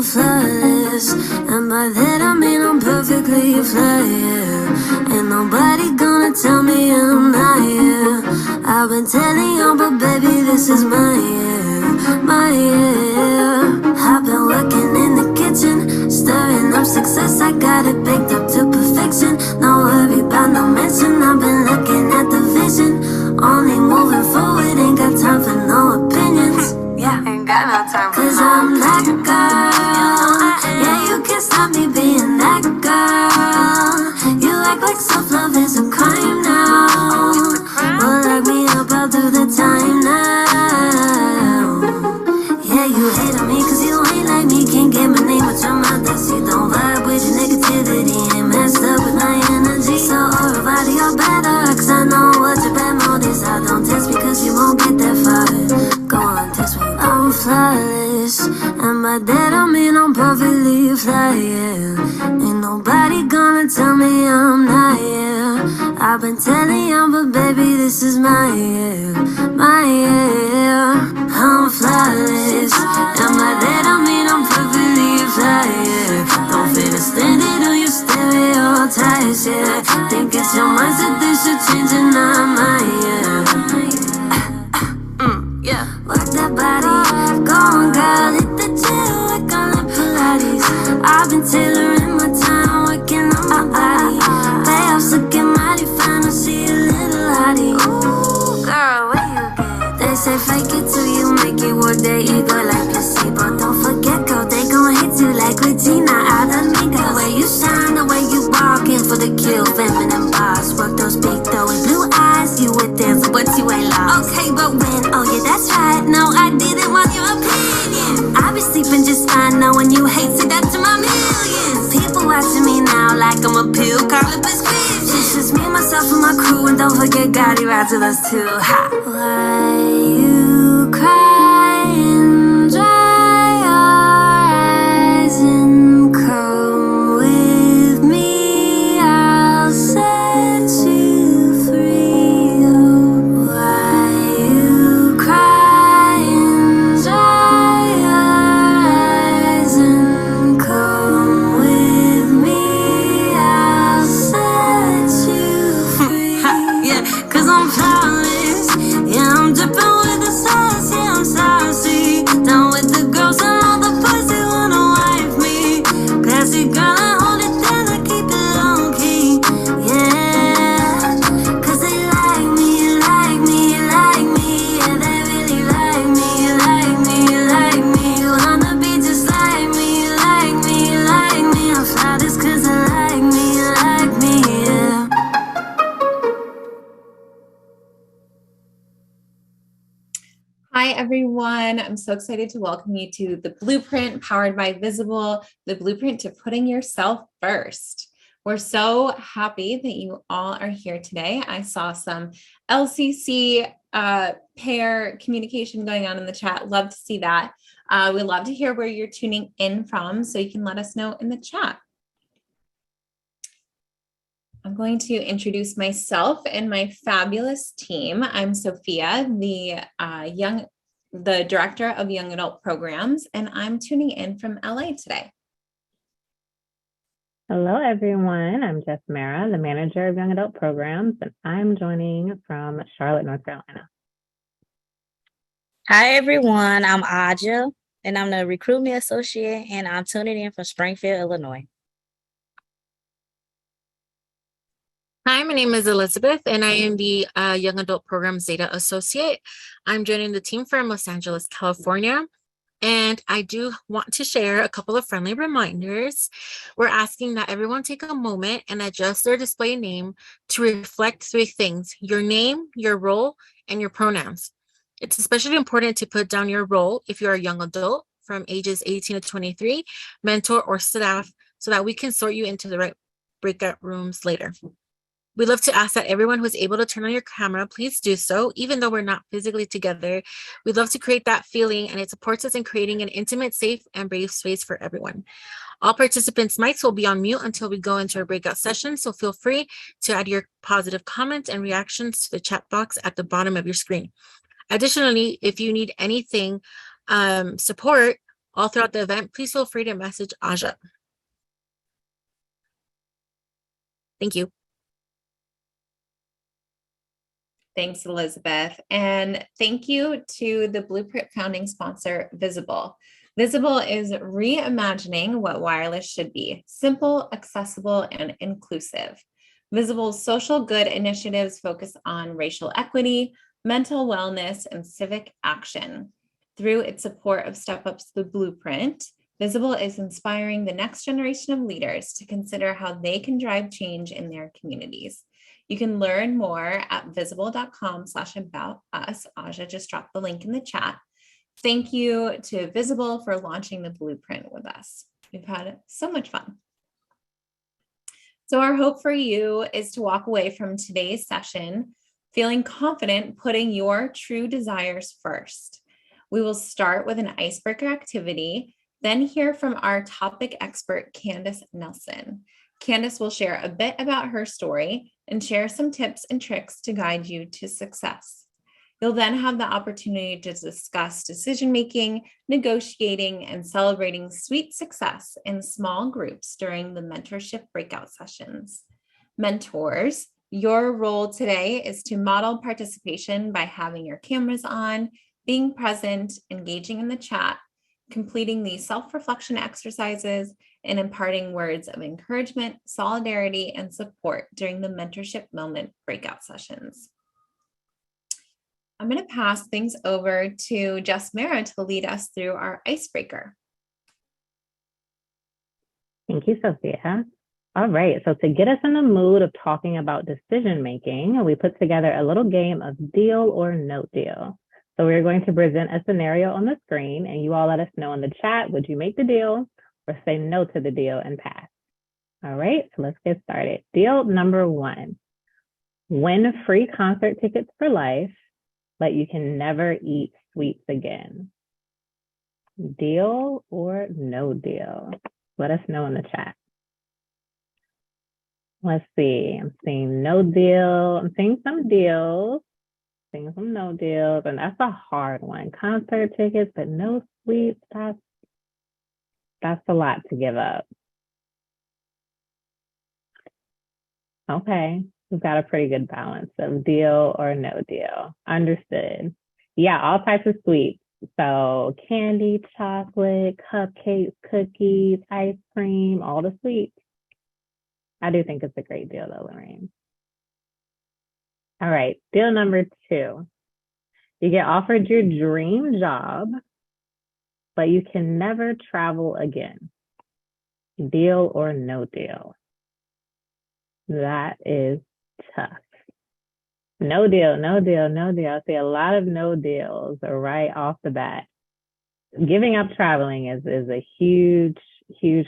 flawless, and by that I mean I'm perfectly fly, yeah. Ain't nobody gonna tell me I'm not, yeah. I've been telling you, but baby, this is my year, my year. I've been working in the kitchen, stirring up success, I got it baked up to perfection. No worry about no mention, I've been looking at the vision, only moving forward, ain't got time for no opinions. Yeah, ain't got no time for Cause I'm that girl. Yeah, you can't stop me being that girl. You act like self-love is a crime now. Well, lock me up, I'll do the time now. Yeah, you hate on me cause you ain't like me. Can't get my name out your mouth, that's you don't vibe with your negativity. Ain't messed up with my energy. So all about your better, cause I know what your bad mode is. I don't test because you won't get that far. Go on, test me. I'm flawless, and by that I mean I'm perfectly fly, yeah. Ain't nobody gonna tell me I'm not, yeah. I've been telling you, but baby, this is my year, my year. I'm flawless, and by that I mean I'm perfectly fly, yeah. Don't fit a standard on your stereotypes, yeah. Think it's your mindset that should change and not mine, yeah. Yeah, work that body, go on girl, hit the gym, work on the Pilates. I've been tailoring my time, working on my body. Playoffs looking mighty fine, I see a little hottie. Ooh, girl, where you get? They say fake it till you make it work, their ego like placebo. Don't forget, girl, they gon' hit you like Regina out of me. The way you shine, the way you walk in for the kill, feminine boss. Work those big throwing blue eyes, you would dance, but you ain't lost. Okay, but when? Oh yeah, that's right. No, I didn't want your opinion. I be sleeping just fine, knowing you hate it. That's to my millions. People watching me now like I'm a pill, call it prescription. It's just me, myself, and my crew, and don't forget Gotti rides with us too. Ha. Why you crying? Dry your eyes and come with me. I'll set you free. Oh, why you crying? Dry your eyes and come with me. I'll set you free. Yeah, cause I'm flawless. Yeah, I'm dripping with the sauce. Yeah, I'm saucy. Down with the girls and all the boys, they wanna wife me. Classy girl, I hold it down, I keep it low key. Yeah, cause they like me, like me, like me. Yeah, they really like me, like me, like me. Wanna be just like me, like me, like me. I'm flawless cause they like me, yeah. Hi, everyone. I'm so excited to welcome you to The Blueprint, powered by Visible, the blueprint to putting yourself first. We're so happy that you all are here today. I saw some LCC pair communication going on in the chat. Love to see that. We'd love to hear where you're tuning in from, so you can let us know in the chat. I'm going to introduce myself and my fabulous team. I'm Sophia, the Director of Young Adult Programs, and I'm tuning in from LA today. Hello, everyone. I'm Jess Mara, the Manager of Young Adult Programs, and I'm joining from Charlotte, North Carolina. Hi, everyone. I'm Aja, and I'm the Recruitment Associate, and I'm tuning in from Springfield, Illinois. Hi, my name is Elizabeth, and I am the Young Adult Programs Data Associate. I'm joining the team from Los Angeles, California, and I do want to share a couple of friendly reminders. We're asking that everyone take a moment and adjust their display name to reflect three things: your name, your role, and your pronouns. It's especially important to put down your role if you're a young adult from ages 18 to 23, mentor, or staff, so that we can sort you into the right breakout rooms later. We'd love to ask that everyone who's able to turn on your camera, please do so, even though we're not physically together. We'd love to create that feeling, and it supports us in creating an intimate, safe, and brave space for everyone. All participants' mics will be on mute until we go into our breakout session, so feel free to add your positive comments and reactions to the chat box at the bottom of your screen. Additionally, if you need anything support all throughout the event, please feel free to message Aja. Thank you. Thanks, Elizabeth. And thank you to the Blueprint founding sponsor, Visible. Visible is reimagining what wireless should be: simple, accessible, and inclusive. Visible's social good initiatives focus on racial equity, mental wellness, and civic action. Through its support of Step Up's The Blueprint, Visible is inspiring the next generation of leaders to consider how they can drive change in their communities. You can learn more at visible.com/about-us. Aja just dropped the link in the chat. Thank you to Visible for launching the Blueprint with us. We've had so much fun. So our hope for you is to walk away from today's session feeling confident putting your true desires first. We will start with an icebreaker activity, then hear from our topic expert, Candace Nelson. Candace will share a bit about her story and share some tips and tricks to guide you to success. You'll then have the opportunity to discuss decision-making, negotiating, and celebrating sweet success in small groups during the mentorship breakout sessions. Mentors, your role today is to model participation by having your cameras on, being present, engaging in the chat, completing these self-reflection exercises, and imparting words of encouragement, solidarity, and support during the mentorship moment breakout sessions. I'm going to pass things over to Jess Mara to lead us through our icebreaker. Thank you, Sophia. All right, so to get us in the mood of talking about decision making, we put together a little game of deal or no deal. So we're going to present a scenario on the screen, and you all let us know in the chat, would you make the deal or say no to the deal and pass? All right, so let's get started. Deal number 1, win free concert tickets for life, but you can never eat sweets again. Deal or no deal? Let us know in the chat. Let's see, I'm seeing no deal. I'm seeing some deals, seeing some no deals, and that's a hard one. Concert tickets, but no sweets, that's a lot to give up. Okay, we've got a pretty good balance of deal or no deal. Understood. Yeah, all types of sweets. So candy, chocolate, cupcakes, cookies, ice cream, all the sweets. I do think it's a great deal though, Lorraine. All right, deal number 2. You get offered your dream job, but you can never travel again. Deal or no deal? That is tough. No deal, no deal, no deal. I see a lot of no deals right off the bat. Giving up traveling is a huge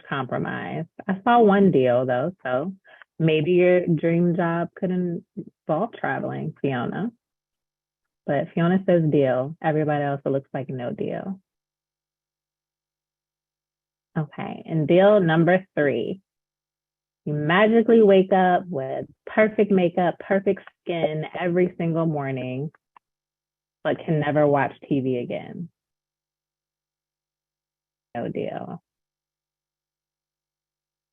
compromise. I saw one deal though, so maybe your dream job could involve traveling, Fiona. But Fiona says deal. Everybody else, it looks like no deal. Okay, and deal number 3. You magically wake up with perfect makeup, perfect skin every single morning, but can never watch TV again. No deal.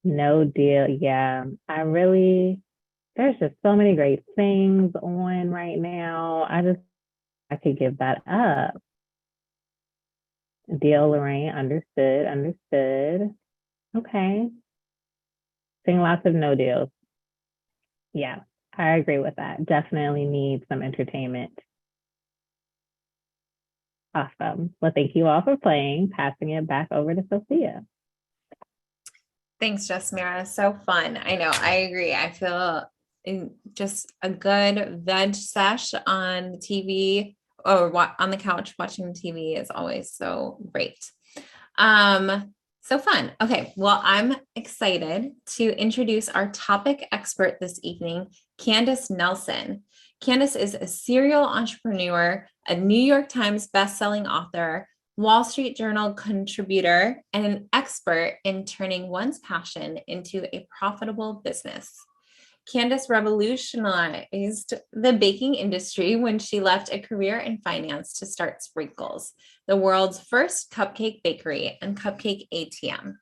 No deal. Yeah, there's just so many great things on right now. I could give that up. Deal, Lorraine. Understood. Okay. Seeing lots of no deals. Yeah, I agree with that. Definitely need some entertainment. Awesome. Well, thank you all for playing. Passing it back over to Sophia. Thanks, Jasmira. So fun. I know, I agree. I feel just a good veg sesh on TV or on the couch watching TV is always so great. So fun. Okay, well, I'm excited to introduce our topic expert this evening, Candace Nelson. Candace is a serial entrepreneur, a New York Times bestselling author, Wall Street Journal contributor, and an expert in turning one's passion into a profitable business. Candace revolutionized the baking industry when she left a career in finance to start Sprinkles, the world's first cupcake bakery and cupcake ATM.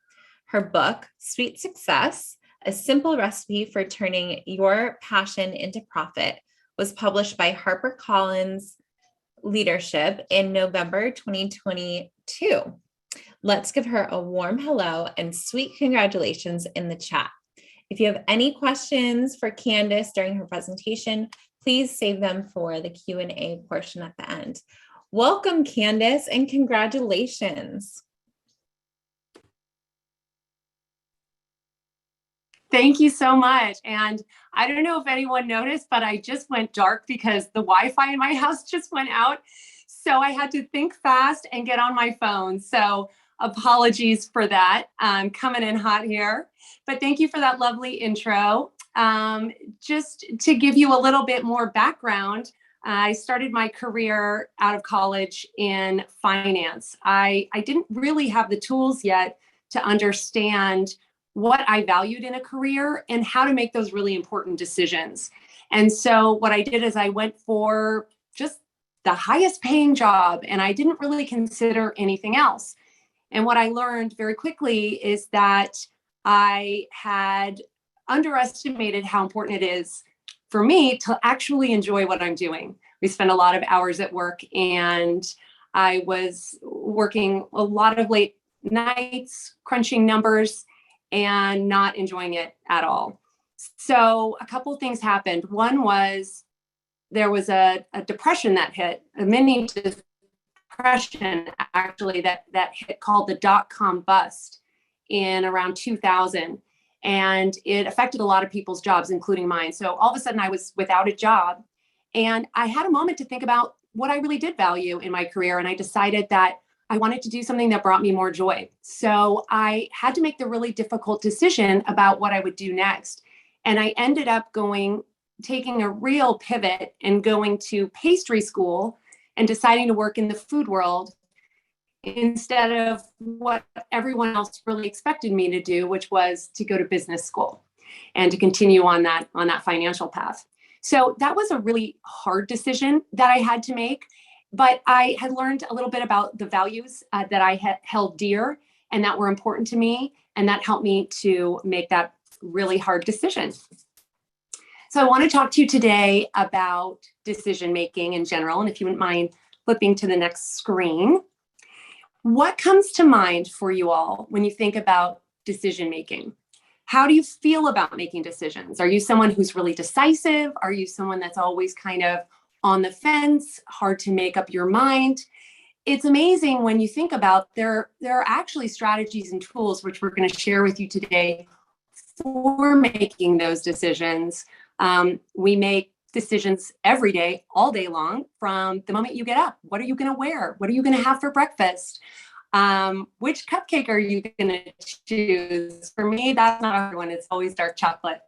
Her book, Sweet Success, a simple recipe for turning your passion into profit, was published by HarperCollins Leadership in November 2022. Let's give her a warm hello and sweet congratulations in the chat. If you have any questions for Candace during her presentation, please save them for the Q&A portion at the end. Welcome, Candace, and congratulations. Thank you so much. And I don't know if anyone noticed, but I just went dark because the Wi-Fi in my house just went out. So I had to think fast and get on my phone. So apologies for that. I'm coming in hot here, but thank you for that lovely intro. Just to give you a little bit more background, I started my career out of college in finance. I didn't really have the tools yet to understand what I valued in a career and how to make those really important decisions. And so what I did is I went for just the highest paying job, and I didn't really consider anything else. And what I learned very quickly is that I had underestimated how important it is for me to actually enjoy what I'm doing. We spend a lot of hours at work, and I was working a lot of late nights, crunching numbers, and not enjoying it at all. So a couple of things happened. One was there was a depression that hit, a mini depression actually that hit, called the dot-com bust in around 2000. And it affected a lot of people's jobs, including mine. So all of a sudden I was without a job, and I had a moment to think about what I really did value in my career. And I decided that I wanted to do something that brought me more joy. So I had to make the really difficult decision about what I would do next. And I ended up taking a real pivot and going to pastry school and deciding to work in the food world instead of what everyone else really expected me to do, which was to go to business school and to continue on that financial path. So that was a really hard decision that I had to make. But I had learned a little bit about the values that I had held dear and that were important to me. And that helped me to make that really hard decision. So I want to talk to you today about decision-making in general. And if you wouldn't mind flipping to the next screen. What comes to mind for you all when you think about decision-making? How do you feel about making decisions? Are you someone who's really decisive? Are you someone that's always kind of on the fence, hard to make up your mind? It's amazing when you think about there are actually strategies and tools which we're going to share with you today for making those decisions. We make decisions every day, all day long, from the moment you get up. What are you going to wear? What are you going to have for breakfast? Which cupcake are you going to choose? For me, that's not a hard one. It's always dark chocolate.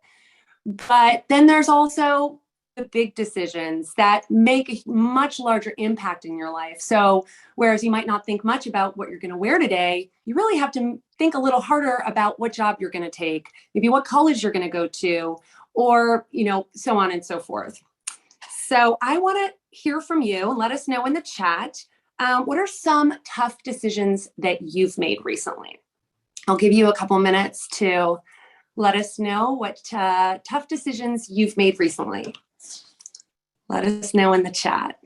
But then there's also the big decisions that make a much larger impact in your life. So whereas you might not think much about what you're going to wear today, you really have to think a little harder about what job you're going to take, maybe what college you're going to go to, or, so on and so forth. So I want to hear from you and let us know in the chat, what are some tough decisions that you've made recently? I'll give you a couple minutes to let us know what tough decisions you've made recently. Let us know in the chat.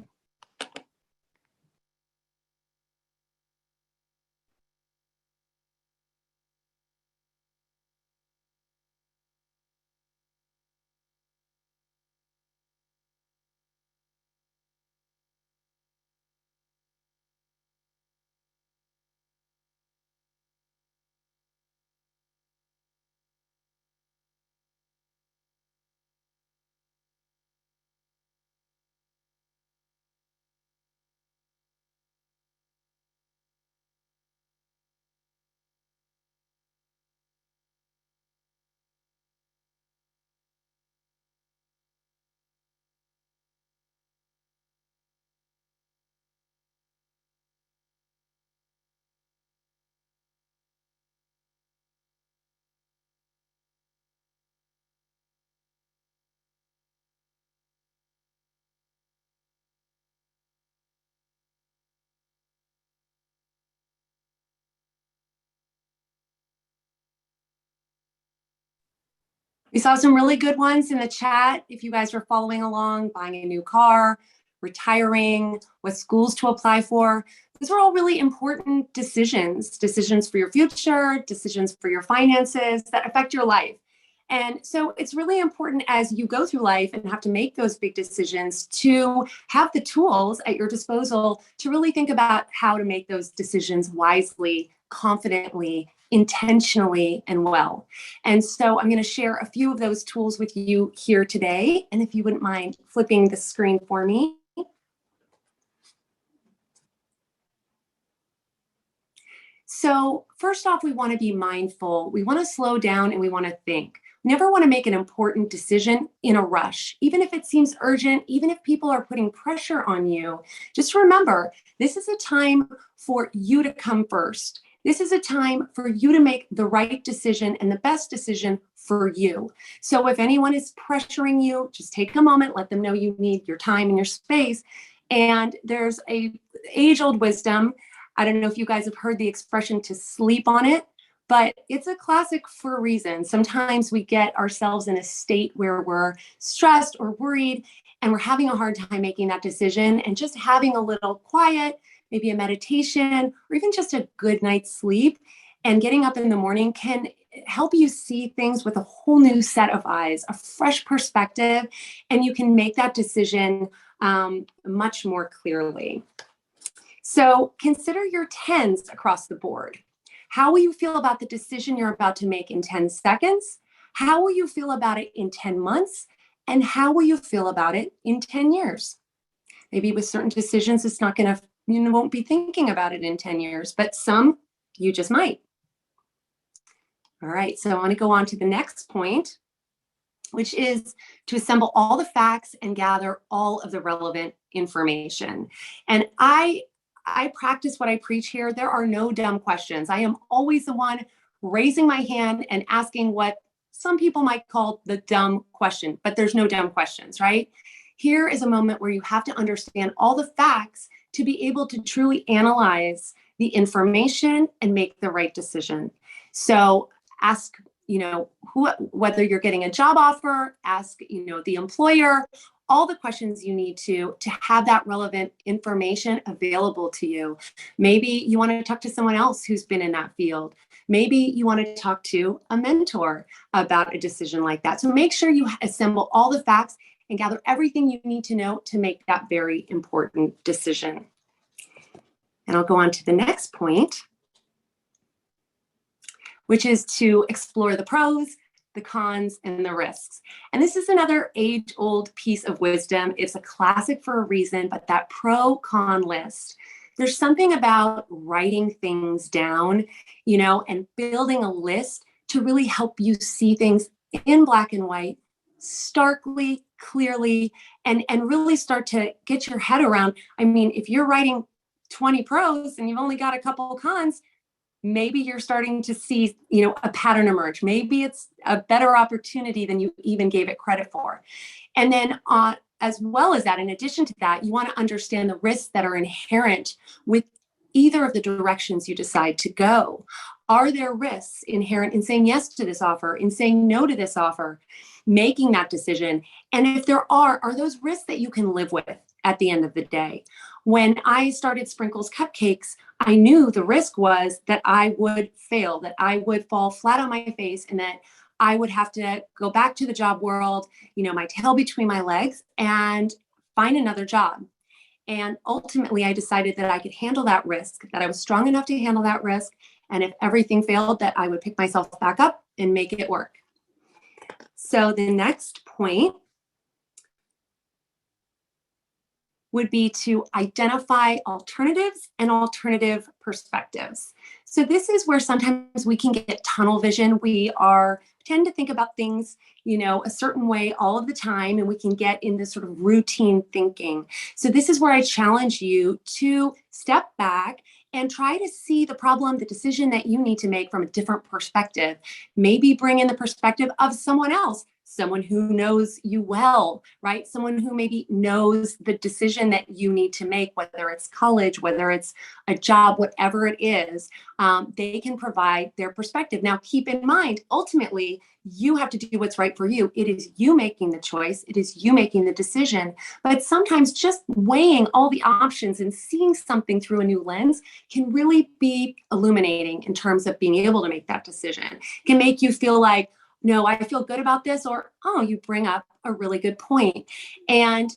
We saw some really good ones in the chat. If you guys are following along, buying a new car, retiring, what schools to apply for. These are all really important decisions for your future, decisions for your finances that affect your life. And so it's really important as you go through life and have to make those big decisions to have the tools at your disposal to really think about how to make those decisions wisely, confidently, intentionally, and well. And so I'm going to share a few of those tools with you here today. And if you wouldn't mind flipping the screen for me. So first off, we want to be mindful. We want to slow down and we want to think. We never want to make an important decision in a rush, even if it seems urgent, even if people are putting pressure on you. Just remember, this is a time for you to come first. This is a time for you to make the right decision and the best decision for you. So if anyone is pressuring you, just take a moment, let them know you need your time and your space. And there's a age-old wisdom. I don't know if you guys have heard the expression to sleep on it, but it's a classic for a reason. Sometimes we get ourselves in a state where we're stressed or worried and we're having a hard time making that decision, and just having a little quiet, maybe a meditation, or even just a good night's sleep and getting up in the morning can help you see things with a whole new set of eyes, a fresh perspective, and you can make that decision much more clearly. So consider your 10s across the board. How will you feel about the decision you're about to make in 10 seconds? How will you feel about it in 10 months? And how will you feel about it in 10 years? Maybe with certain decisions, it's not going to, you won't be thinking about it in 10 years, but some you just might. All right, so I want to go on to the next point, which is to assemble all the facts and gather all of the relevant information. And I practice what I preach here. There are no dumb questions. I am always the one raising my hand and asking what some people might call the dumb question, but there's no dumb questions, right? Here is a moment where you have to understand all the facts to be able to truly analyze the information and make the right decision. So ask, whether you're getting a job offer, ask, the employer, all the questions you need to have that relevant information available to you. Maybe you want to talk to someone else who's been in that field. Maybe you want to talk to a mentor about a decision like that. So make sure you assemble all the facts and gather everything you need to know to make that very important decision. And I'll go on to the next point, which is to explore the pros, the cons, and the risks. And this is another age-old piece of wisdom. It's a classic for a reason, but that pro-con list, there's something about writing things down, and building a list to really help you see things in black and white, starkly, clearly, and really start to get your head around. I mean, if you're writing 20 pros and you've only got a couple of cons, maybe you're starting to see, a pattern emerge. Maybe it's a better opportunity than you even gave it credit for. And then as well as that, in addition to that, you want to understand the risks that are inherent with either of the directions you decide to go. Are there risks inherent in saying yes to this offer, in saying no to this offer, making that decision? And if there are those risks that you can live with at the end of the day? When I started Sprinkles Cupcakes, I knew the risk was that I would fail, that I would fall flat on my face, and that I would have to go back to the job world, my tail between my legs, and find another job. And ultimately, I decided that I could handle that risk, that I was strong enough to handle that risk. And if everything failed, that I would pick myself back up and make it work. So the next point would be to identify alternatives and alternative perspectives. So this is where sometimes we can get tunnel vision. We tend to think about things, a certain way all of the time, and we can get in this sort of routine thinking. So this is where I challenge you to step back and try to see the problem, the decision that you need to make from a different perspective. Maybe bring in the perspective of someone else, someone who knows you well, right? Someone who maybe knows the decision that you need to make, whether it's college, whether it's a job, whatever it is, they can provide their perspective. Now, keep in mind, ultimately, you have to do what's right for you. It is you making the choice. It is you making the decision. But sometimes just weighing all the options and seeing something through a new lens can really be illuminating in terms of being able to make that decision. It can make you feel like, no, I feel good about this, or, oh, you bring up a really good point. And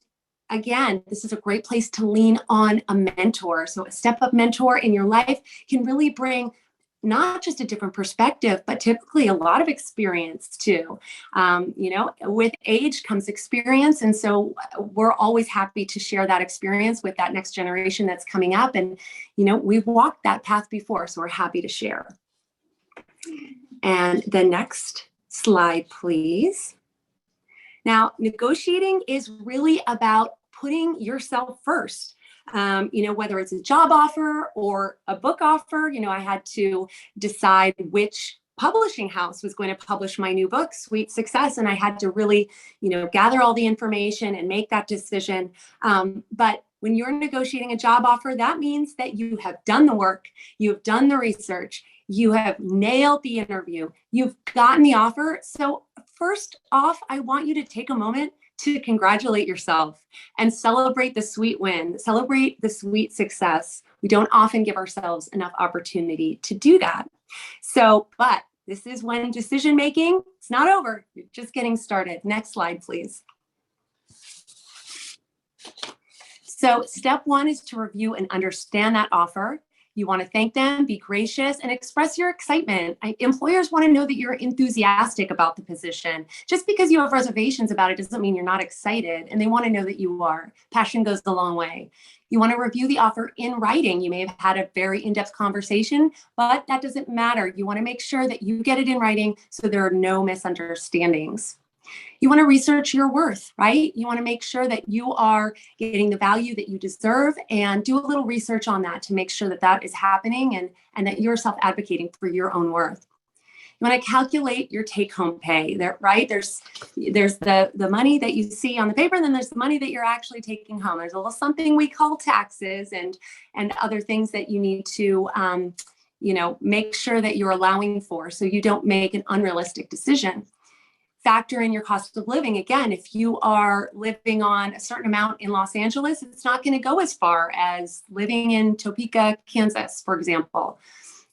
again, this is a great place to lean on a mentor. So a step-up mentor in your life can really bring not just a different perspective, but typically a lot of experience too. With age comes experience. And so we're always happy to share that experience with that next generation that's coming up. And, we've walked that path before, so we're happy to share. And the next slide, please. Now, negotiating is really about putting yourself first. Whether it's a job offer or a book offer, I had to decide which publishing house was going to publish my new book, Sweet Success. And I had to really, gather all the information and make that decision. But when you're negotiating a job offer, that means that you have done the work, you have done the research, you have nailed the interview, you've gotten the offer. So first off, I want you to take a moment to congratulate yourself and celebrate the sweet win, celebrate the sweet success. We don't often give ourselves enough opportunity to do that. But this is when decision-making, it's not over, you're just getting started. Next slide, please. So step one is to review and understand that offer. You want to thank them, be gracious, and express your excitement. Employers want to know that you're enthusiastic about the position. Just because you have reservations about it doesn't mean you're not excited, and they want to know that you are. Passion goes a long way. You want to review the offer in writing. You may have had a very in-depth conversation, but that doesn't matter. You want to make sure that you get it in writing so there are no misunderstandings. You want to research your worth, right? You want to make sure that you are getting the value that you deserve and do a little research on that to make sure that that is happening and that you're self-advocating for your own worth. You want to calculate your take-home pay, right? There's the money that you see on the paper, and then there's the money that you're actually taking home. There's a little something we call taxes and other things that you need to make sure that you're allowing for so you don't make an unrealistic decision. Factor in your cost of living. Again, if you are living on a certain amount in Los Angeles, it's not going to go as far as living in Topeka, Kansas, for example.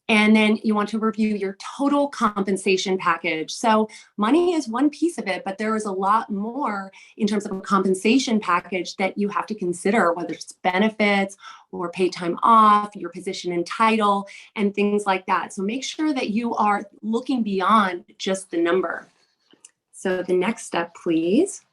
And then you want to review your total compensation package. So money is one piece of it, but there is a lot more in terms of a compensation package that you have to consider, whether it's benefits or paid time off, your position and title, and things like that. So make sure that you are looking beyond just the number. So the next step, please.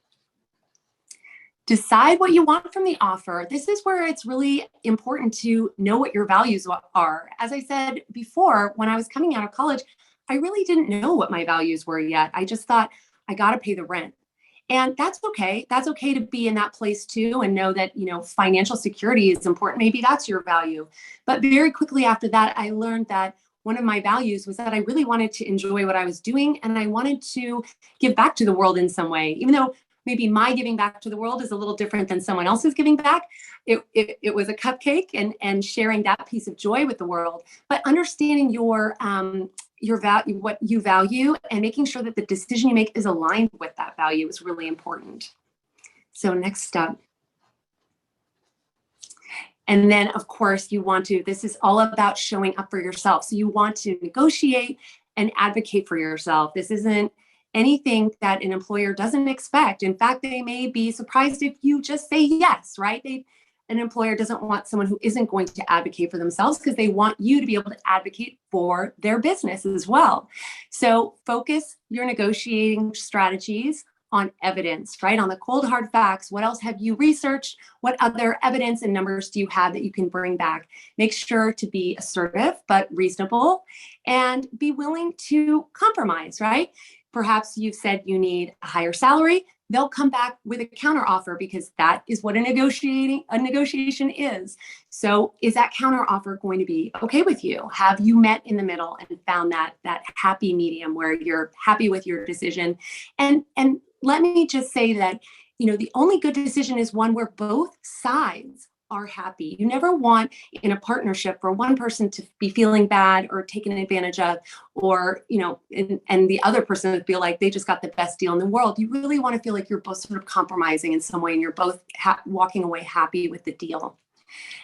Decide what you want from the offer. This is where it's really important to know what your values are. As I said before, when I was coming out of college, I really didn't know what my values were yet. I just thought, I got to pay the rent. And that's okay. That's okay to be in that place too and know that, financial security is important. Maybe that's your value. But very quickly after that, I learned that one of my values was that I really wanted to enjoy what I was doing, and I wanted to give back to the world in some way. Even though maybe my giving back to the world is a little different than someone else's giving back, it was a cupcake and sharing that piece of joy with the world. But understanding your value, what you value, and making sure that the decision you make is aligned with that value is really important. So next step. And then, of course, this is all about showing up for yourself. So you want to negotiate and advocate for yourself. This isn't anything that an employer doesn't expect. In fact, they may be surprised if you just say yes, right? An employer doesn't want someone who isn't going to advocate for themselves because they want you to be able to advocate for their business as well. So focus your negotiating strategies on evidence, right? On the cold hard facts. What else have you researched? What other evidence and numbers do you have that you can bring back? Make sure to be assertive, but reasonable, and be willing to compromise, right? Perhaps you've said you need a higher salary. they'll come back with a counter offer because that is what a negotiation is. So is that counter offer going to be okay with you? Have you met in the middle and found that happy medium where you're happy with your decision? And let me just say that, the only good decision is one where both sides are happy. You never want in a partnership for one person to be feeling bad or taken advantage of, or, and the other person to feel like they just got the best deal in the world. You really want to feel like you're both sort of compromising in some way and you're both walking away happy with the deal.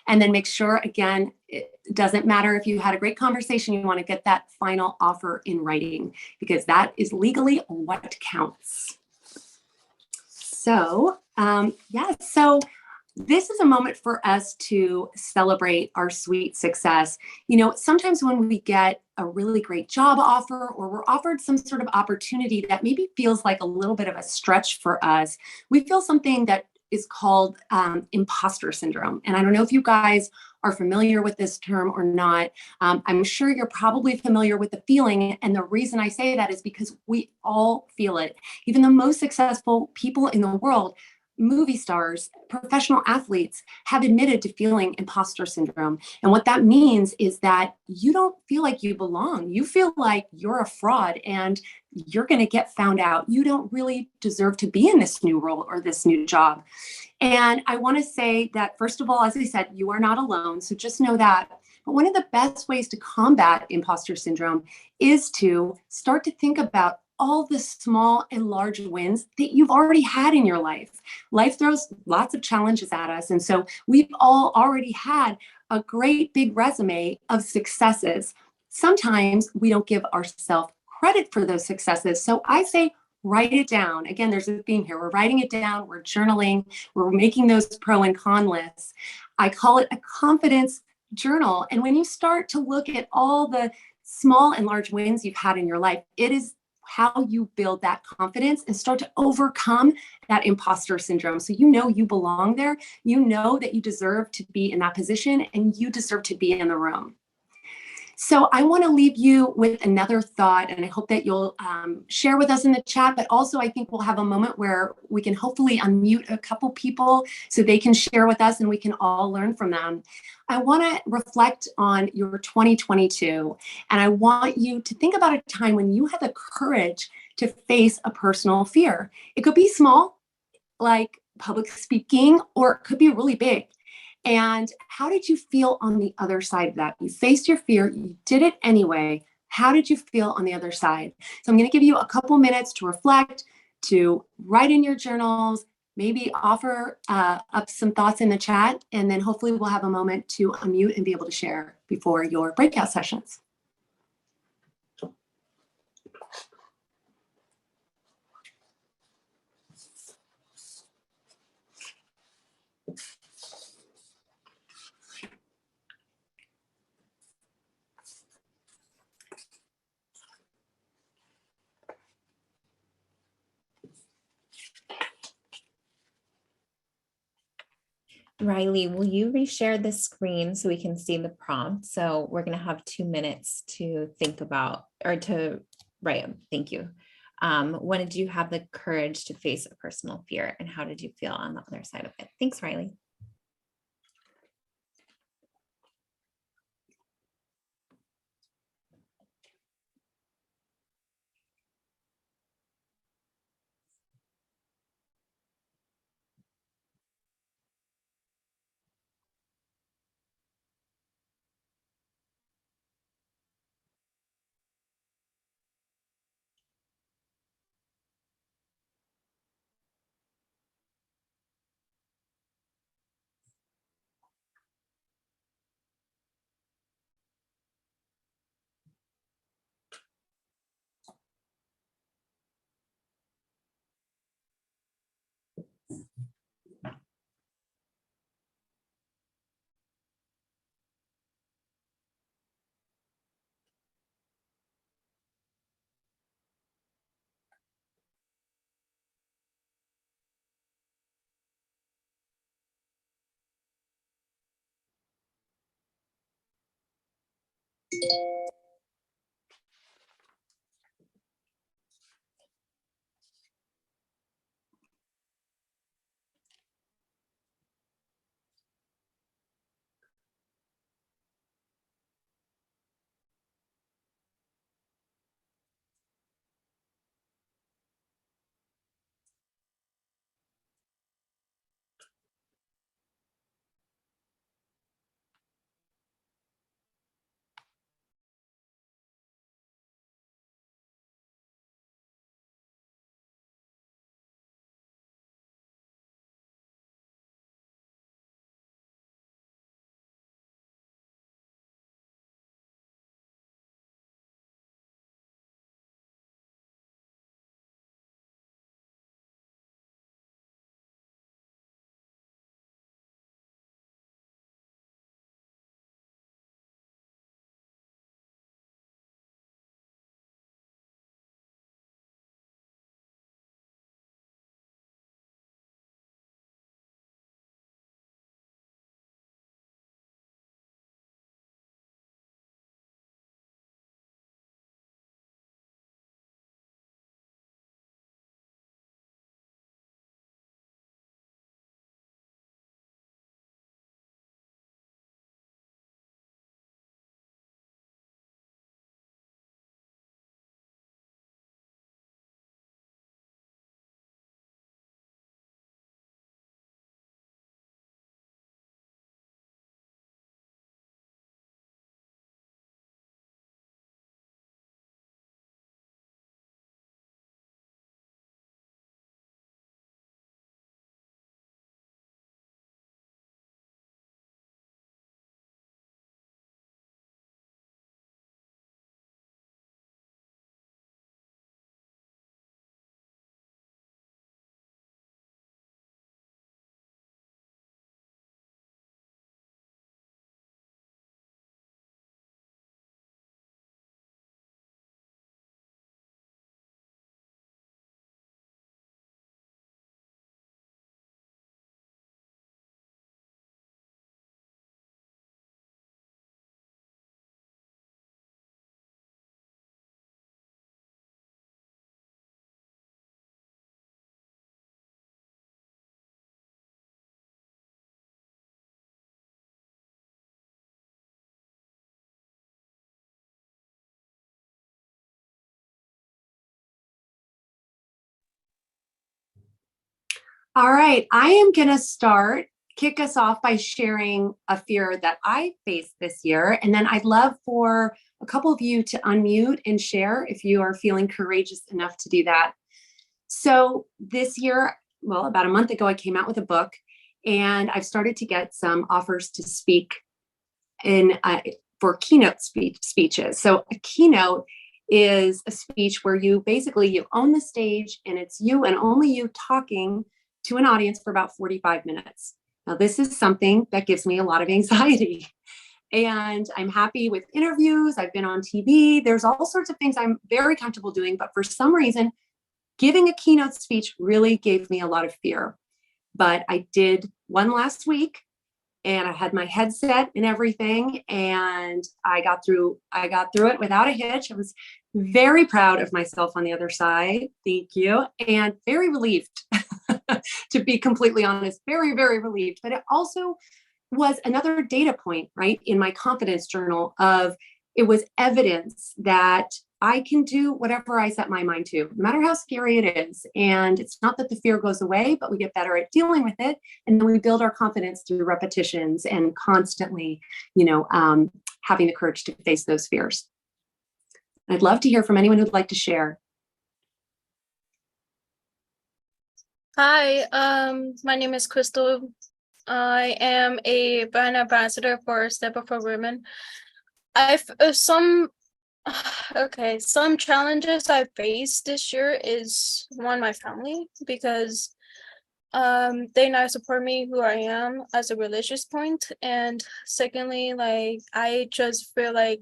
And then make sure, again, it doesn't matter if you had a great conversation, you want to get that final offer in writing because that is legally what counts. So, so this is a moment for us to celebrate our sweet success. Sometimes when we get a really great job offer or we're offered some sort of opportunity that maybe feels like a little bit of a stretch for us, we feel something that is called imposter syndrome. And I don't know if you guys are familiar with this term or not. I'm sure you're probably familiar with the feeling. And the reason I say that is because we all feel it. Even the most successful people in the world, movie stars, professional athletes, have admitted to feeling imposter syndrome. And what that means is that you don't feel like you belong. You feel like you're a fraud and you're going to get found out. You don't really deserve to be in this new role or this new job. And I want to say that, first of all, as I said, you are not alone. So just know that. But one of the best ways to combat imposter syndrome is to start to think about all the small and large wins that you've already had in your life. Life throws lots of challenges at us. And so we've all already had a great big resume of successes. Sometimes we don't give ourselves credit for those successes. So I say, write it down. Again, there's a theme here. We're writing it down. We're journaling. We're making those pro and con lists. I call it a confidence journal. And when you start to look at all the small and large wins you've had in your life, it is how you build that confidence and start to overcome that imposter syndrome. So you belong there, that you deserve to be in that position and you deserve to be in the room. So I want to leave you with another thought, and I hope that you'll share with us in the chat, but also I think we'll have a moment where we can hopefully unmute a couple people so they can share with us and we can all learn from them. I want to reflect on your 2022, and I want you to think about a time when you had the courage to face a personal fear. It could be small, like public speaking, or it could be really big. And how did you feel on the other side of that? You faced your fear, you did it anyway. How did you feel on the other side? So I'm going to give you a couple minutes to reflect, to write in your journals, maybe offer up some thoughts in the chat, and then hopefully we'll have a moment to unmute and be able to share before your breakout sessions. Riley, will you reshare the screen so we can see the prompt? So we're going to have 2 minutes to think about or to write. Thank you. When did you have the courage to face a personal fear and how did you feel on the other side of it? Thanks, Riley. All right, I am going to kick us off by sharing a fear that I faced this year. And then I'd love for a couple of you to unmute and share if you are feeling courageous enough to do that. So this year, well, about a month ago, I came out with a book, and I've started to get some offers to speak for keynote speeches. So a keynote is a speech where you own the stage, and it's you and only you talking to an audience for about 45 minutes. Now, this is something that gives me a lot of anxiety. And I'm happy with interviews. I've been on TV. There's all sorts of things I'm very comfortable doing. But for some reason, giving a keynote speech really gave me a lot of fear. But I did one last week, and I had my headset and everything, and I got through it without a hitch. I was very proud of myself on the other side. Thank you. And very relieved, to be completely honest, very, very relieved. But it also was another data point, right, in my confidence journal it was evidence that I can do whatever I set my mind to, no matter how scary it is. And it's not that the fear goes away, but we get better at dealing with it. And then we build our confidence through repetitions and constantly, having the courage to face those fears. I'd love to hear from anyone who'd like to share. Hi, my name is Crystal. I am a brand ambassador for Step Up for Women. Some challenges I faced this year is one, my family, because they not support me who I am as a religious point. And secondly, I just feel like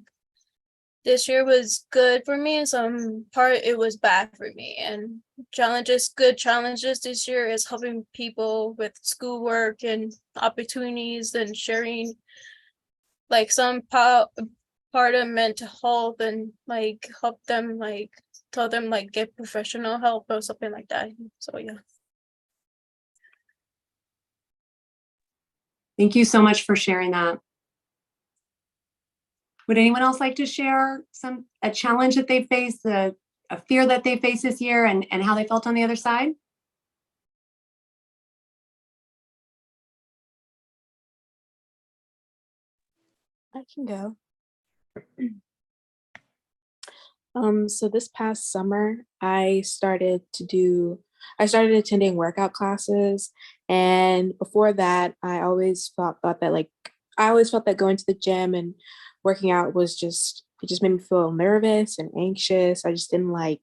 this year was good for me, and some part it was bad for me. And good challenges this year is helping people with schoolwork and opportunities, and sharing some part of mental health, and help them, tell them get professional help or something like that. So yeah. Thank you so much for sharing that. Would anyone else like to share a challenge that they faced, a fear that they faced this year, and how they felt on the other side? I can go. So this past summer, I started attending workout classes, and before that, I always felt that going to the gym and working out it just made me feel nervous and anxious. I just didn't I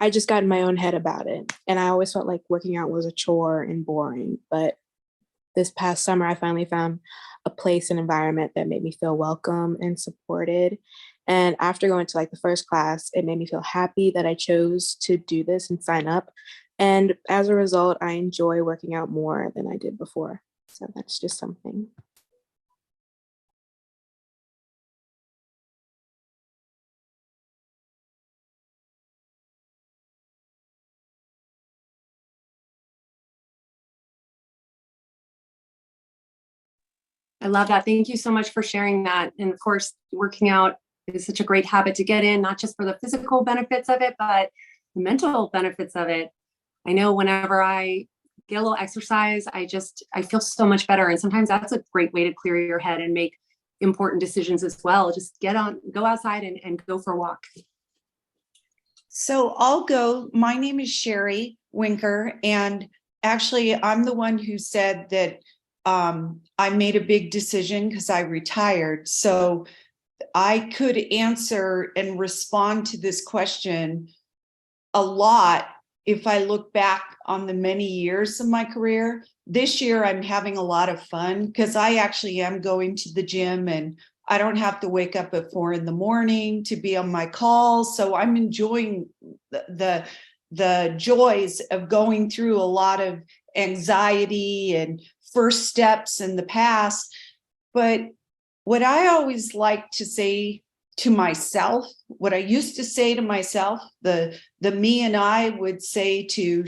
just got in my own head about it, and I always felt like working out was a chore and boring. But this past summer, I finally found a place and environment that made me feel welcome and supported. And after going to the first class, it made me feel happy that I chose to do this and sign up. And as a result, I enjoy working out more than I did before. So that's just something. I love that. Thank you so much for sharing that. And of course, working out is such a great habit to get in, not just for the physical benefits of it, but the mental benefits of it. I know whenever I get a little exercise, I feel so much better. And sometimes that's a great way to clear your head and make important decisions as well. Just go outside and go for a walk. So I'll go. My name is Sherry Winker, and actually I'm the one who said that I made a big decision because I retired. So I could answer and respond to this question a lot if I look back on the many years of my career. This year, I'm having a lot of fun because I actually am going to the gym, and I don't have to wake up at 4 a.m. to be on my calls. So I'm enjoying the joys of going through a lot of anxiety and first steps in the past. But what I always like to say to myself, what I used to say to myself, the me and I would say to,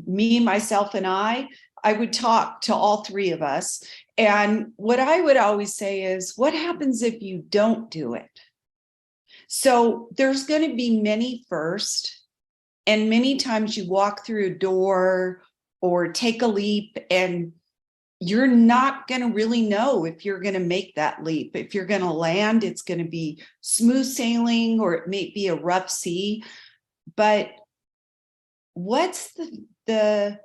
me, myself, and I would talk to all three of us. And what I would always say is, what happens if you don't do it? So there's going to be many first, and many times you walk through a door or take a leap and you're not going to really know if you're going to make that leap. If you're going to land, it's going to be smooth sailing or it may be a rough sea. But what's the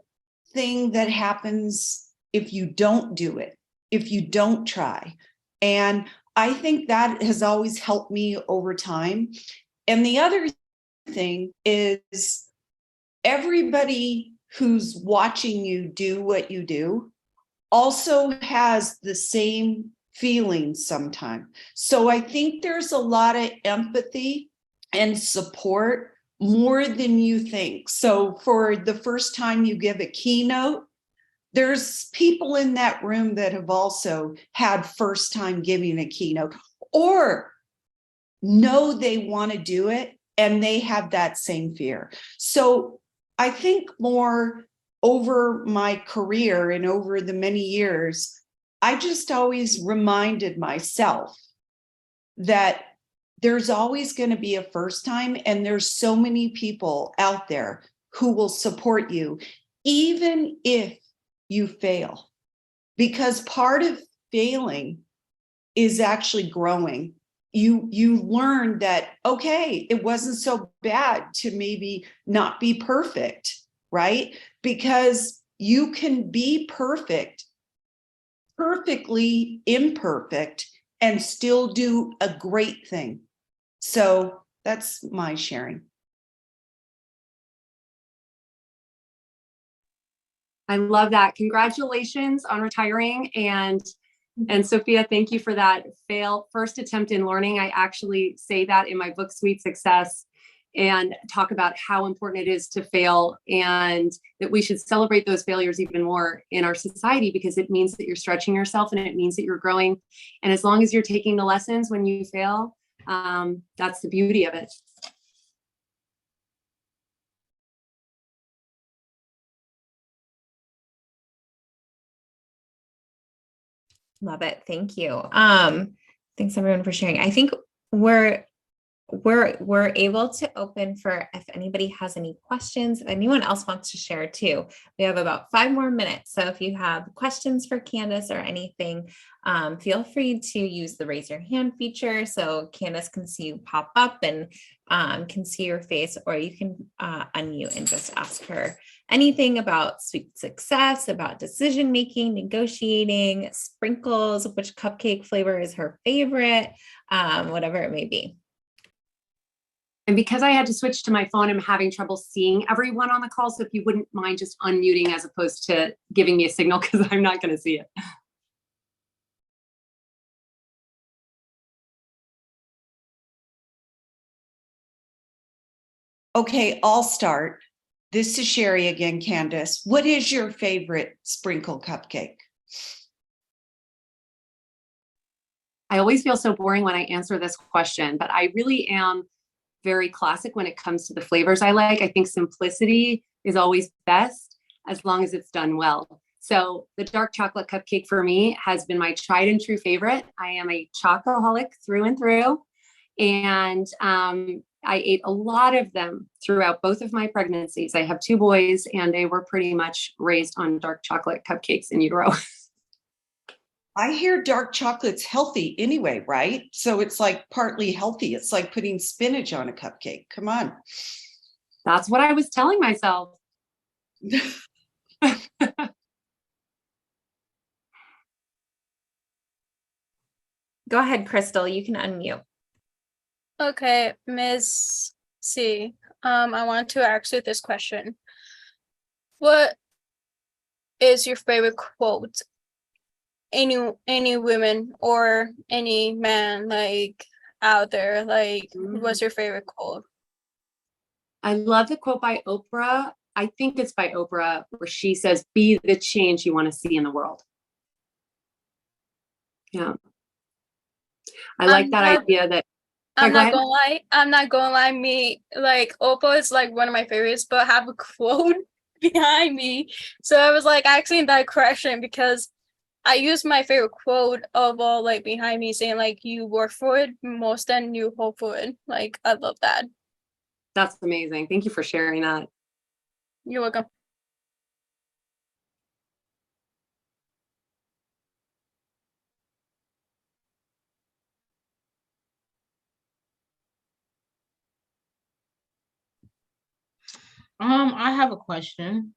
thing that happens if you don't do it, if you don't try? And I think that has always helped me over time. And the other thing is everybody who's watching you do what you do also has the same feelings sometimes. So I think there's a lot of empathy and support more than you think. So for the first time you give a keynote, there's people in that room that have also had first time giving a keynote or know they want to do it and they have that same fear. So I think more over my career and over the many years, I just always reminded myself that there's always going to be a first time, and there's so many people out there who will support you, even if you fail. Because part of failing is actually growing. You learn that, okay, it wasn't so bad to maybe not be perfect, right? Because you can be perfect, perfectly imperfect, and still do a great thing. So that's my sharing. I love that. Congratulations on retiring. And Sophia, thank you for that first attempt in learning. I actually say that in my book, Sweet Success, and talk about how important it is to fail and that we should celebrate those failures even more in our society, because it means that you're stretching yourself and it means that you're growing. And as long as you're taking the lessons when you fail, that's the beauty of it. Love it. Thank you. Thanks everyone for sharing. I think we're able to open for if anybody has any questions, if anyone else wants to share too. We have about 5 more minutes. So if you have questions for Candace or anything, feel free to use the raise your hand feature so Candace can see you pop up and can see your face, or you can unmute and just ask her anything about Sweet Success, about decision making, negotiating, sprinkles, which cupcake flavor is her favorite, whatever it may be. And because I had to switch to my phone, I'm having trouble seeing everyone on the call. So if you wouldn't mind just unmuting as opposed to giving me a signal, because I'm not going to see it. Okay, I'll start. This is Sherry again, Candace. What is your favorite sprinkle cupcake? I always feel so boring when I answer this question, but I really am very classic when it comes to the flavors I like. I think simplicity is always best as long as it's done well. So the dark chocolate cupcake for me has been my tried and true favorite. I am a chocoholic through and through. And I ate a lot of them throughout both of my pregnancies. I have 2 boys and they were pretty much raised on dark chocolate cupcakes in utero. I hear dark chocolate's healthy anyway, right? So it's like partly healthy. It's like putting spinach on a cupcake. Come on. That's what I was telling myself. Go ahead, Crystal. You can unmute. Okay, Ms. C. I want to ask you this question. What is your favorite quote? Any women or any man like out there, like what's your favorite quote? I love the quote by Oprah. I think it's by Oprah, where she says, "Be the change you want to see in the world." Yeah. I like that idea that I'm not gonna lie, me, like Oprah is like one of my favorites, but I have a quote behind me. So I was like asking that question because I use my favorite quote of all, like behind me, saying like you work for it most than you hope for it. Like I love that. That's amazing. Thank you for sharing that. You're welcome. I have a question.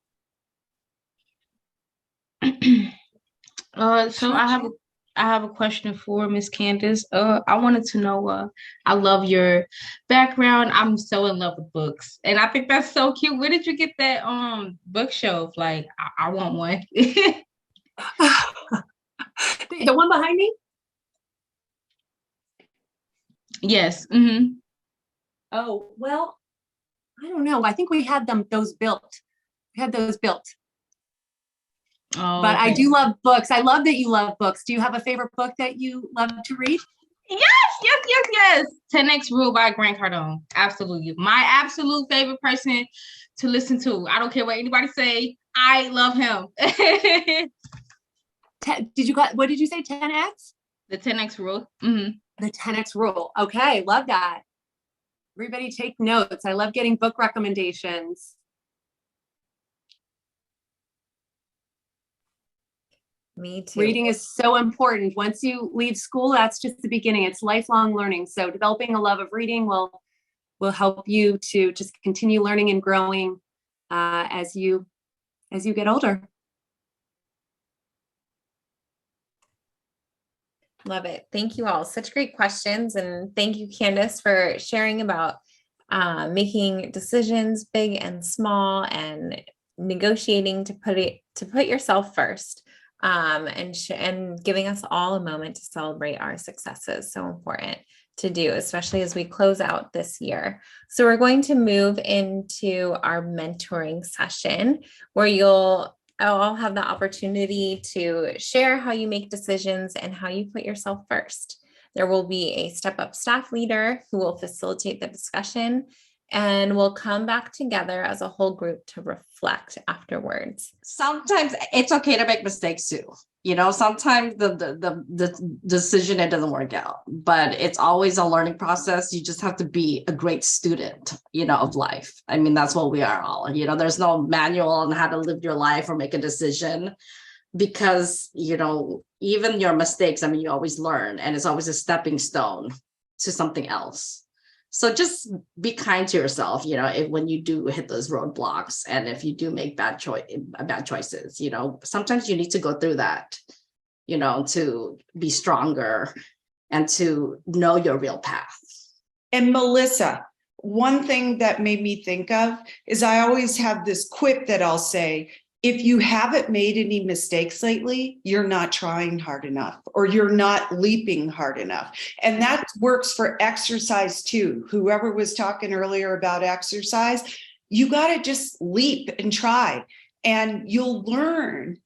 So I have a question for Miss Candace. I wanted to know, I love your background. I'm so in love with books, and I think that's so cute. Where did you get that bookshelf? Like, I want one. The one behind me? Yes. Mm-hmm. Oh, well, I don't know. I think we had those built. We had those built. Oh, But I okay. do love books. I love that you love books. Do you have a favorite book that you love to read? Yes. 10X Rule by Grant Cardone. Absolutely. My absolute favorite person to listen to. I don't care what anybody say. I love him. What did you say? 10X? The 10X Rule. Mm-hmm. The 10X Rule. Okay, love that. Everybody take notes. I love getting book recommendations. Me too. Reading is so important. Once you leave school, that's just the beginning. It's lifelong learning. So developing a love of reading will help you to just continue learning and growing as you get older. Love it. Thank you all. Such great questions. And thank you, Candace, for sharing about making decisions big and small and negotiating to put yourself first. And giving us all a moment to celebrate our successes. So important to do, especially as we close out this year. So we're going to move into our mentoring session where you'll all have the opportunity to share how you make decisions and how you put yourself first. There will be a Step Up staff leader who will facilitate the discussion, and we'll come back together as a whole group to reflect afterwards. Sometimes it's okay to make mistakes too. Sometimes the decision, it doesn't work out, but it's always a learning process. You just have to be a great student, of life. I mean, that's what we are all. There's no manual on how to live your life or make a decision, because, even your mistakes, I mean, you always learn, and it's always a stepping stone to something else. So just be kind to yourself, when you do hit those roadblocks, and if you do make bad choices, sometimes you need to go through that, to be stronger and to know your real path. And Melissa, one thing that made me think of is I always have this quip that I'll say, if you haven't made any mistakes lately, you're not trying hard enough, or you're not leaping hard enough. And that works for exercise too. Whoever was talking earlier about exercise, you got to just leap and try, and you'll learn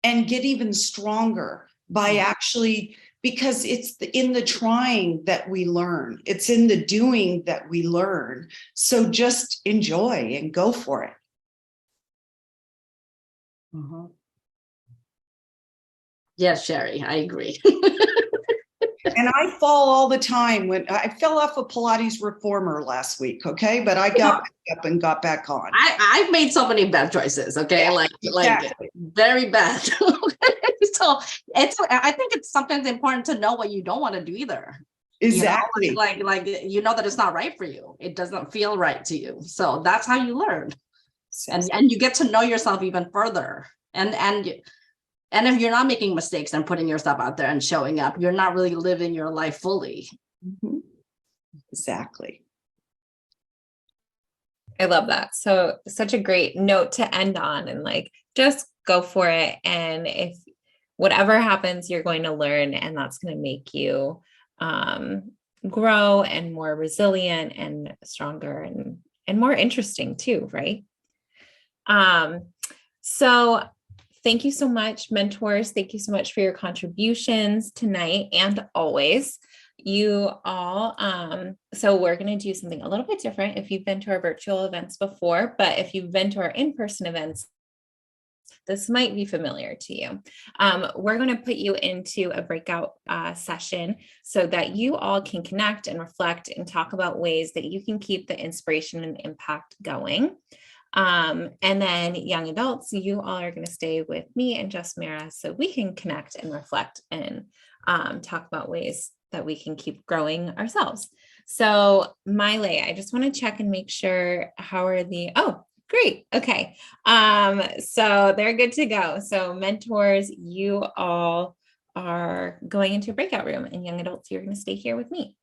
and get even stronger by actually, because it's in the trying that we learn. It's in the doing that we learn. So just enjoy and go for it. Mm-hmm. Yes, Sherry, I agree. And I fall all the time. When I fell off a Pilates reformer last week, okay, but I got back up and got back on. I've made so many bad choices, okay, yeah, exactly. Like very bad. So I think it's sometimes important to know what you don't want to do either. Exactly. Like that it's not right for you. It doesn't feel right to you. So that's how you learn. And you get to know yourself even further. And if you're not making mistakes and putting yourself out there and showing up, you're not really living your life fully. Mm-hmm. Exactly. I love that. So such a great note to end on, and just go for it. And if whatever happens, you're going to learn, and that's going to make you grow and more resilient and stronger and more interesting too, right? So thank you so much, mentors. Thank you so much for your contributions tonight and always. You all, so we're going to do something a little bit different if you've been to our virtual events before, but if you've been to our in-person events, this might be familiar to you. We're going to put you into a breakout session so that you all can connect and reflect and talk about ways that you can keep the inspiration and impact going. And then young adults, you all are going to stay with me and Jasmira so we can connect and reflect and talk about ways that we can keep growing ourselves. So Miley, I just want to check and make sure how are oh, great. Okay. So they're good to go. So mentors, you all are going into a breakout room, and young adults, you're going to stay here with me.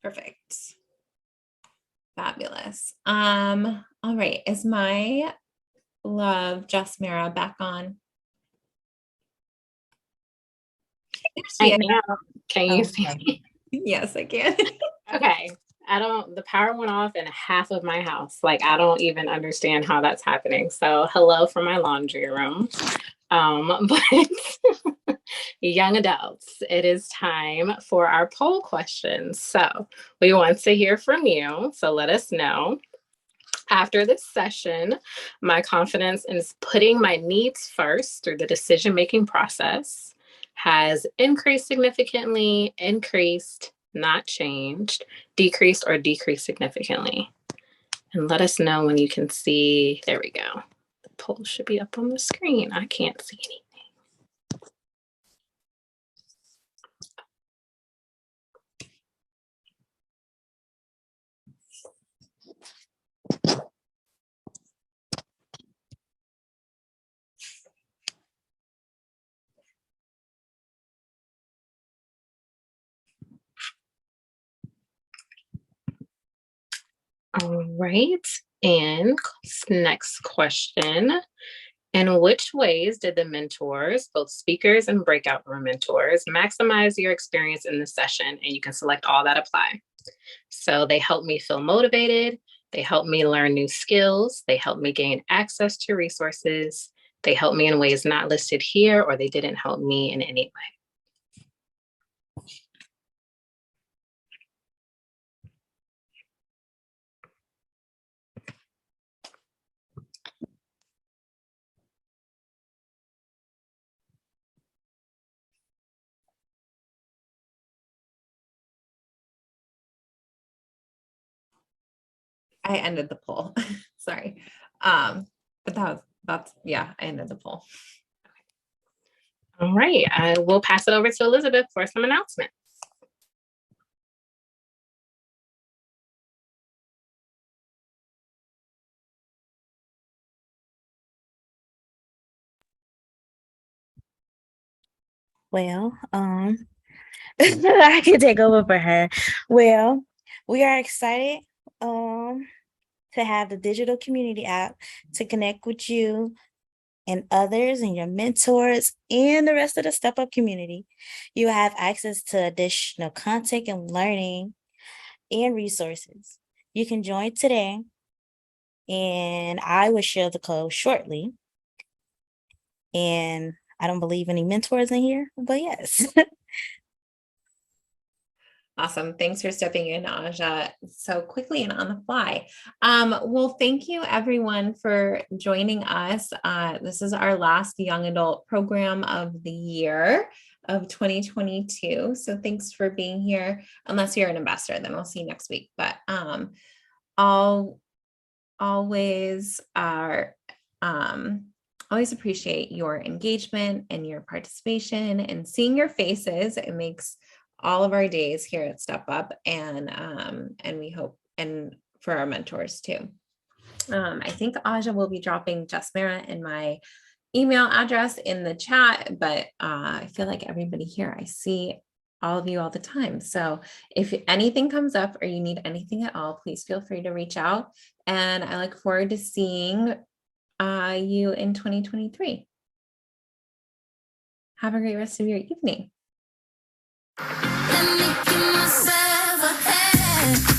Perfect. Fabulous. All right. Is my love Jasmira back on? I am. Can you see me? Yes, I can. Okay. The power went off in half of my house. Like, I don't even understand how that's happening. So hello from my laundry room. But young adults, it is time for our poll questions. So we want to hear from you. So let us know. After this session, my confidence in putting my needs first through the decision-making process has increased significantly, increased, not changed, decreased, or decreased significantly. And let us know when you can see. There we go. The poll should be up on the screen. I can't see anything. All right, and next question. In which ways did the mentors, both speakers and breakout room mentors, maximize your experience in the session? And you can select all that apply. So they helped me feel motivated. They helped me learn new skills. They helped me gain access to resources. They helped me in ways not listed here, or they didn't help me in any way. I ended the poll. Sorry. But yeah, I ended the poll. All right, I will pass it over to Elizabeth for some announcements. Well, I can take over for her. Well, we are excited to have the digital community app to connect with you and others and your mentors and the rest of the Step Up community. You have access to additional content and learning and resources. You can join today, and I will share the code shortly. And I don't believe any mentors in here, but yes. Awesome. Thanks for stepping in, Aja, so quickly and on the fly. Well, thank you everyone for joining us. This is our last young adult program of the year of 2022. So thanks for being here. Unless you're an ambassador, then we'll see you next week. But always appreciate your engagement and your participation and seeing your faces. It makes all of our days here at Step Up, and we hope, and for our mentors too. I think Aja will be dropping Jasmira and my email address in the chat, but I feel like everybody here, I see all of you all the time. So if anything comes up or you need anything at all, please feel free to reach out. And I look forward to seeing you in 2023. Have a great rest of your evening. Let me give myself a hand.